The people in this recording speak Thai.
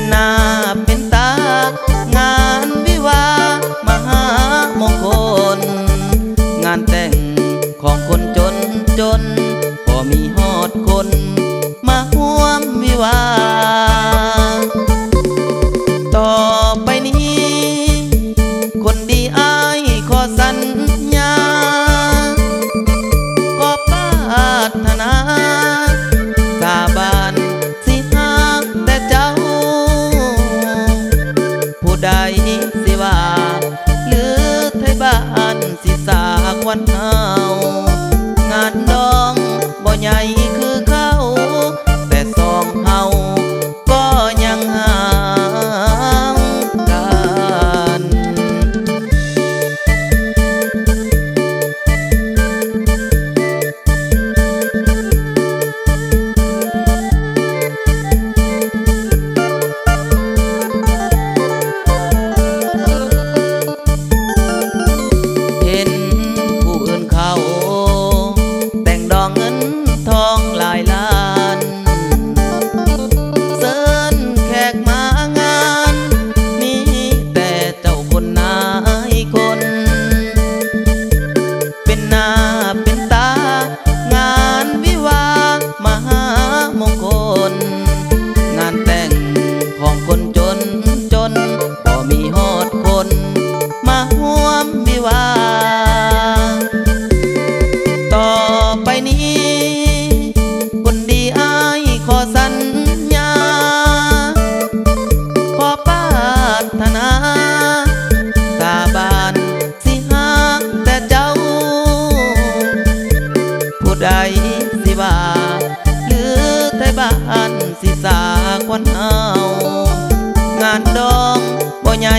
หน้าเป็นตางานวิวาห์มหามงคลงานแต่งของคนจนก็มีฮอดคนมาร่วมวิวาห์ต่อไปนี้คนดีอ้ายขอสัญญาก็ปรารถนาสาบานสิฮักแต่เจ้าผู้ใดสิว่าหรือไทยบ้านสิสากวันเฮางานดองบ่ใหญ่คือเขาแต่สองเฮาก็ยังห่างกันเห็นผู้อื่นเขาแต่งดองเงินทองหลายล้านเซิ้นแขกมางานมีแต่เจ้าคนนายคนเป็นหน้าเป็นตางานวิวาห์มหามงคลงานแต่งของคนจนบ่มีฮอดคนมาร่วมวิวาห์ต่อไปนี้คนดีอ้ายขอสัญญาขอปรารถนาสาบานสิฮักแต่เจ้าผู้ใดสิว่าหรือไทยบ้านสิสากวันเฮางานดองบ่ใหญ่